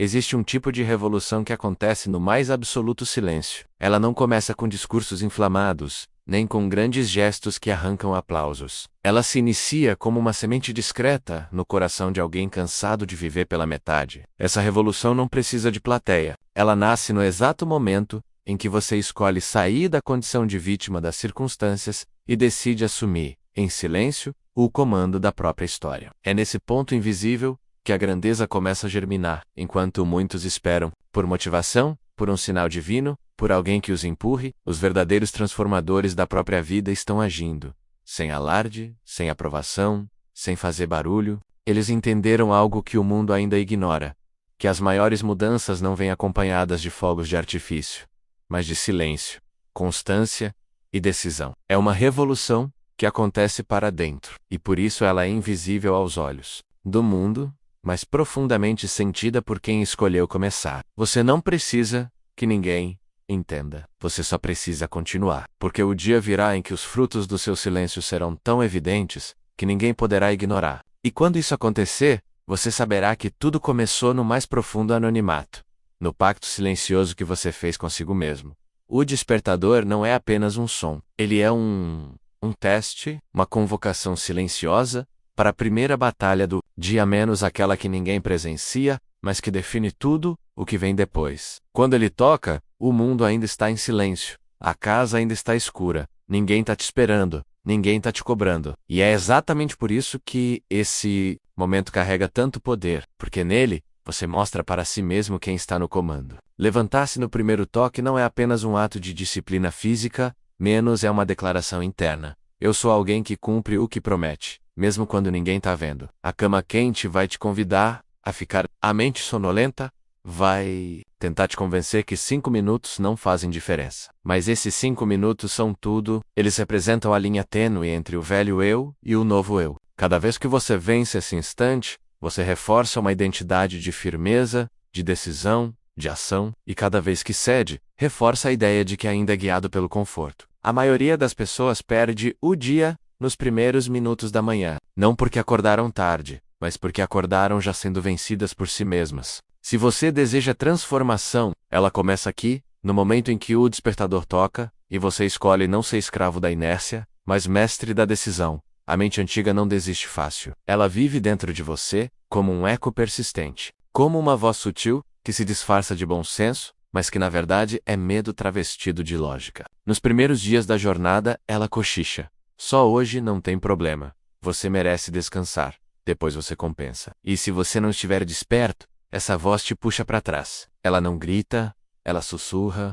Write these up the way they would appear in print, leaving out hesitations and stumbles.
Existe um tipo de revolução que acontece no mais absoluto silêncio. Ela não começa com discursos inflamados, nem com grandes gestos que arrancam aplausos. Ela se inicia como uma semente discreta no coração de alguém cansado de viver pela metade. Essa revolução não precisa de plateia. Ela nasce no exato momento em que você escolhe sair da condição de vítima das circunstâncias e decide assumir, em silêncio, o comando da própria história. É nesse ponto invisível que a grandeza começa a germinar, enquanto muitos esperam, por motivação, por um sinal divino, por alguém que os empurre, os verdadeiros transformadores da própria vida estão agindo. Sem alarde, sem aprovação, sem fazer barulho, eles entenderam algo que o mundo ainda ignora, que as maiores mudanças não vêm acompanhadas de fogos de artifício, mas de silêncio, constância e decisão. É uma revolução que acontece para dentro, e por isso ela é invisível aos olhos do mundo, mas profundamente sentida por quem escolheu começar. Você não precisa que ninguém entenda. Você só precisa continuar, porque o dia virá em que os frutos do seu silêncio serão tão evidentes que ninguém poderá ignorar. E quando isso acontecer, você saberá que tudo começou no mais profundo anonimato, no pacto silencioso que você fez consigo mesmo. O despertador não é apenas um som. Ele é um teste, uma convocação silenciosa para a primeira batalha do dia, menos aquela que ninguém presencia, mas que define tudo o que vem depois. Quando ele toca, o mundo ainda está em silêncio, a casa ainda está escura, ninguém está te esperando, ninguém está te cobrando. E é exatamente por isso que esse momento carrega tanto poder, porque nele você mostra para si mesmo quem está no comando. Levantar-se no primeiro toque não é apenas um ato de disciplina física, menos é uma declaração interna. Eu sou alguém que cumpre o que promete, mesmo quando ninguém está vendo. A cama quente vai te convidar a ficar. A mente sonolenta vai tentar te convencer que 5 minutos não fazem diferença. Mas esses 5 minutos são tudo, eles representam a linha tênue entre o velho eu e o novo eu. Cada vez que você vence esse instante, você reforça uma identidade de firmeza, de decisão, de ação, e cada vez que cede, reforça a ideia de que ainda é guiado pelo conforto. A maioria das pessoas perde o dia nos primeiros minutos da manhã, não porque acordaram tarde, mas porque acordaram já sendo vencidas por si mesmas. Se você deseja transformação, ela começa aqui, no momento em que o despertador toca, e você escolhe não ser escravo da inércia, mas mestre da decisão. A mente antiga não desiste fácil. Ela vive dentro de você, como um eco persistente, como uma voz sutil, que se disfarça de bom senso, mas que na verdade é medo travestido de lógica. Nos primeiros dias da jornada, ela cochicha. Só hoje não tem problema. Você merece descansar. Depois você compensa. E se você não estiver desperto, essa voz te puxa para trás. Ela não grita, ela sussurra.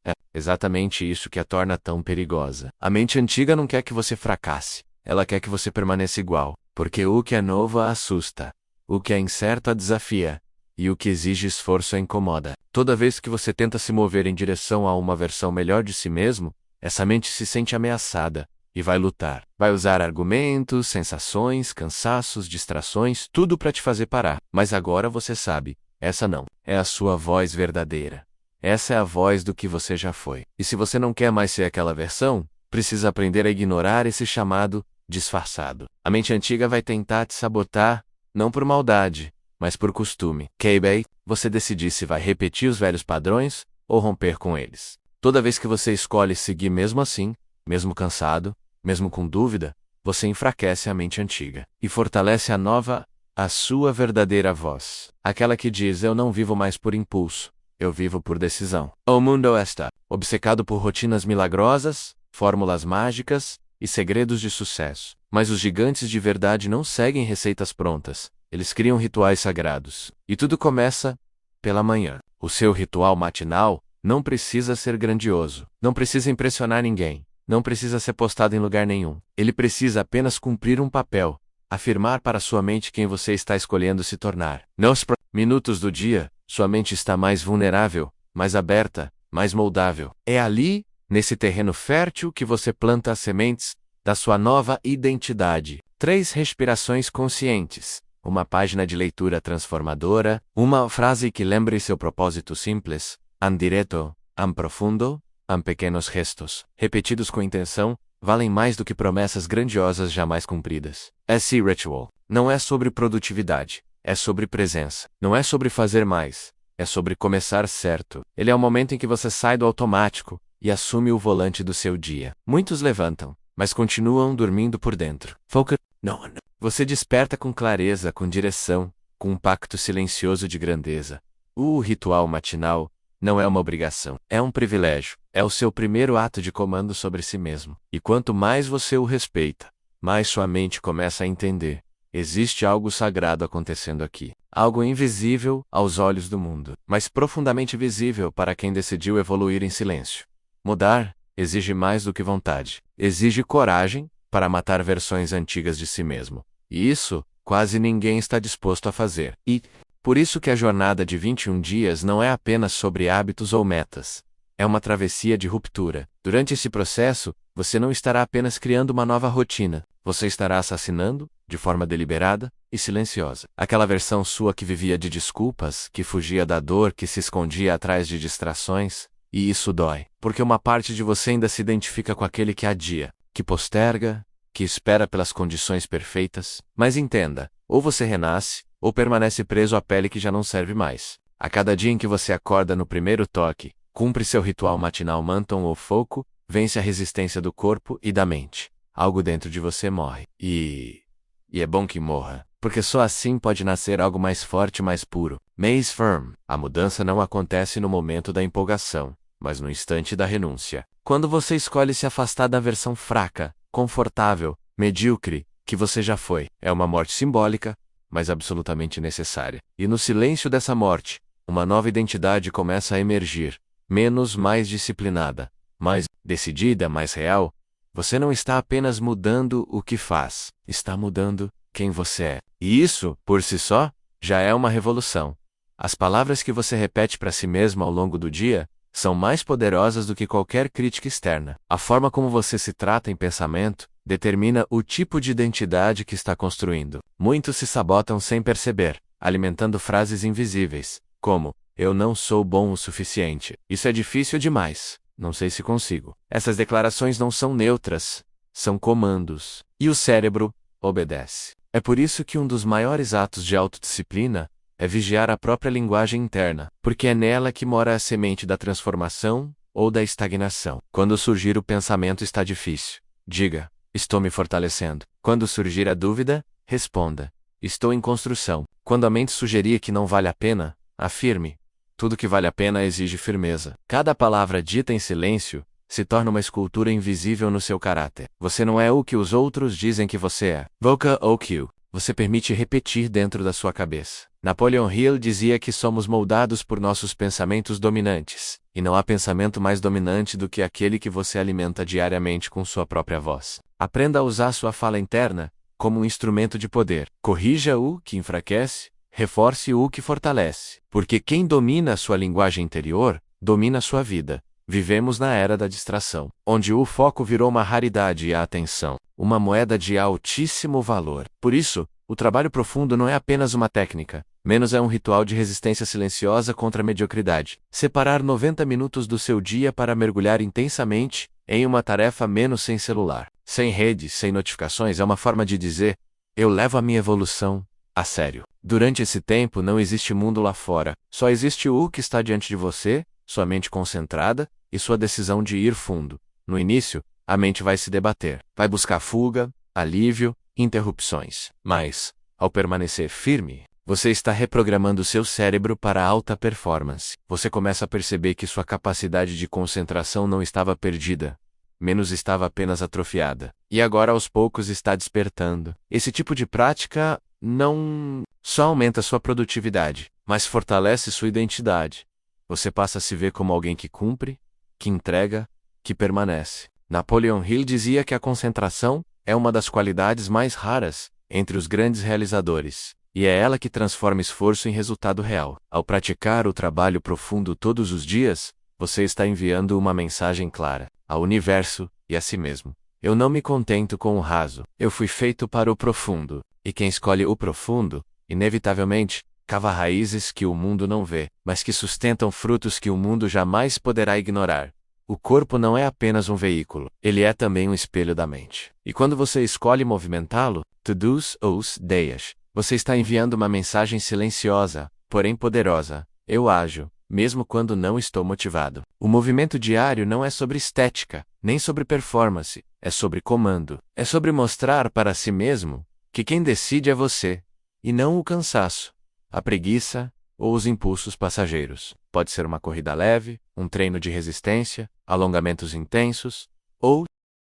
É exatamente isso que a torna tão perigosa. A mente antiga não quer que você fracasse. Ela quer que você permaneça igual, porque o que é novo a assusta, o que é incerto a desafia, e o que exige esforço a incomoda. Toda vez que você tenta se mover em direção a uma versão melhor de si mesmo, essa mente se sente ameaçada e vai lutar. Vai usar argumentos, sensações, cansaços, distrações, tudo para te fazer parar. Mas agora você sabe, essa não é a sua voz verdadeira. Essa é a voz do que você já foi. E se você não quer mais ser aquela versão, precisa aprender a ignorar esse chamado disfarçado. A mente antiga vai tentar te sabotar, não por maldade, mas por costume. Cabe você decidir se vai repetir os velhos padrões ou romper com eles. Toda vez que você escolhe seguir mesmo assim, mesmo cansado, mesmo com dúvida, você enfraquece a mente antiga e fortalece a nova, a sua verdadeira voz. Aquela que diz: eu não vivo mais por impulso, eu vivo por decisão. O mundo está obcecado por rotinas milagrosas, fórmulas mágicas e segredos de sucesso. Mas os gigantes de verdade não seguem receitas prontas. Eles criam rituais sagrados. E tudo começa pela manhã. O seu ritual matinal não precisa ser grandioso. Não precisa impressionar ninguém. Não precisa ser postado em lugar nenhum. Ele precisa apenas cumprir um papel. Afirmar para sua mente quem você está escolhendo se tornar. Nos minutos do dia, sua mente está mais vulnerável, mais aberta, mais moldável. É ali, nesse terreno fértil, que você planta as sementes da sua nova identidade. 3 respirações conscientes. Uma página de leitura transformadora. Uma frase que lembre seu propósito simples. Am direto, am profundo, am pequenos gestos. Repetidos com intenção, valem mais do que promessas grandiosas jamais cumpridas. Esse ritual não é sobre produtividade. é sobre presença. Não é sobre fazer mais, é sobre começar certo. Ele é o momento em que você sai do automático e assume o volante do seu dia. Muitos levantam, mas continuam dormindo por dentro. Foca. Não. Você desperta com clareza, com direção, com um pacto silencioso de grandeza. O ritual matinal não é uma obrigação, é um privilégio. É o seu primeiro ato de comando sobre si mesmo. E quanto mais você o respeita, mais sua mente começa a entender. Existe algo sagrado acontecendo aqui. Algo invisível aos olhos do mundo, mas profundamente visível para quem decidiu evoluir em silêncio. Mudar exige mais do que vontade. Exige coragem para matar versões antigas de si mesmo. E isso, quase ninguém está disposto a fazer. E, por isso que a jornada de 21 dias não é apenas sobre hábitos ou metas. É uma travessia de ruptura. Durante esse processo, você não estará apenas criando uma nova rotina. Você estará assassinando, de forma deliberada e silenciosa, aquela versão sua que vivia de desculpas, que fugia da dor, que se escondia atrás de distrações. E isso dói, porque uma parte de você ainda se identifica com aquele que adia, que posterga, que espera pelas condições perfeitas. Mas entenda, ou você renasce, ou permanece preso à pele que já não serve mais. A cada dia em que você acorda no primeiro toque, cumpre seu ritual matinal Manton ou foco, vence a resistência do corpo e da mente. Algo dentro de você morre. E é bom que morra, porque só assim pode nascer algo mais forte e mais puro. Maze Firm. A mudança não acontece no momento da empolgação, mas no instante da renúncia. Quando você escolhe se afastar da versão fraca, confortável, medíocre, que você já foi. É uma morte simbólica, mas absolutamente necessária. E no silêncio dessa morte, uma nova identidade começa a emergir. Menos, mais disciplinada, mais decidida, mais real. Você não está apenas mudando o que faz, está mudando quem você é. E isso, por si só, já é uma revolução. As palavras que você repete para si mesmo ao longo do dia são mais poderosas do que qualquer crítica externa. A forma como você se trata em pensamento determina o tipo de identidade que está construindo. Muitos se sabotam sem perceber, alimentando frases invisíveis, como: eu não sou bom o suficiente. Isso é difícil demais. Não sei se consigo. Essas declarações não são neutras, são comandos. E o cérebro obedece. É por isso que um dos maiores atos de autodisciplina é vigiar a própria linguagem interna, porque é nela que mora a semente da transformação ou da estagnação. Quando surgir o pensamento está difícil, diga: estou me fortalecendo. Quando surgir a dúvida, responda: estou em construção. Quando a mente sugerir que não vale a pena, afirme: tudo que vale a pena exige firmeza. Cada palavra dita em silêncio se torna uma escultura invisível no seu caráter. Você não é o que os outros dizem que você é. Voca OQ. Você permite repetir dentro da sua cabeça. Napoleon Hill dizia que somos moldados por nossos pensamentos dominantes, e não há pensamento mais dominante do que aquele que você alimenta diariamente com sua própria voz. Aprenda a usar sua fala interna como um instrumento de poder. Corrija o que enfraquece, reforce o que fortalece. Porque quem domina a sua linguagem interior, domina a sua vida. Vivemos na era da distração, onde o foco virou uma raridade e a atenção, uma moeda de altíssimo valor. Por isso, o trabalho profundo não é apenas uma técnica, menos é um ritual de resistência silenciosa contra a mediocridade. Separar 90 minutos do seu dia para mergulhar intensamente em uma tarefa menos sem celular, sem redes, sem notificações é uma forma de dizer: eu levo a minha evolução a sério. Durante esse tempo não existe mundo lá fora, só existe o que está diante de você, sua mente concentrada e sua decisão de ir fundo. No início, a mente vai se debater, vai buscar fuga, alívio, interrupções. Mas, ao permanecer firme, você está reprogramando seu cérebro para alta performance. Você começa a perceber que sua capacidade de concentração não estava perdida, menos estava apenas atrofiada. E agora aos poucos está despertando. Esse tipo de prática não só aumenta sua produtividade, mas fortalece sua identidade. Você passa a se ver como alguém que cumpre, que entrega, que permanece. Napoleon Hill dizia que a concentração é uma das qualidades mais raras entre os grandes realizadores, e é ela que transforma esforço em resultado real. Ao praticar o trabalho profundo todos os dias, você está enviando uma mensagem clara ao universo e a si mesmo. Eu não me contento com o raso. Eu fui feito para o profundo. E quem escolhe o profundo, inevitavelmente, cava raízes que o mundo não vê, mas que sustentam frutos que o mundo jamais poderá ignorar. O corpo não é apenas um veículo, ele é também um espelho da mente. E quando você escolhe movimentá-lo, to-dos ou ideias, Você está enviando uma mensagem silenciosa, porém poderosa. Eu ajo, mesmo quando não estou motivado. O movimento diário não é sobre estética, nem sobre performance, é sobre comando. É sobre mostrar para si mesmo que quem decide é você, e não o cansaço, a preguiça ou os impulsos passageiros. Pode ser uma corrida leve, um treino de resistência, alongamentos intensos, ou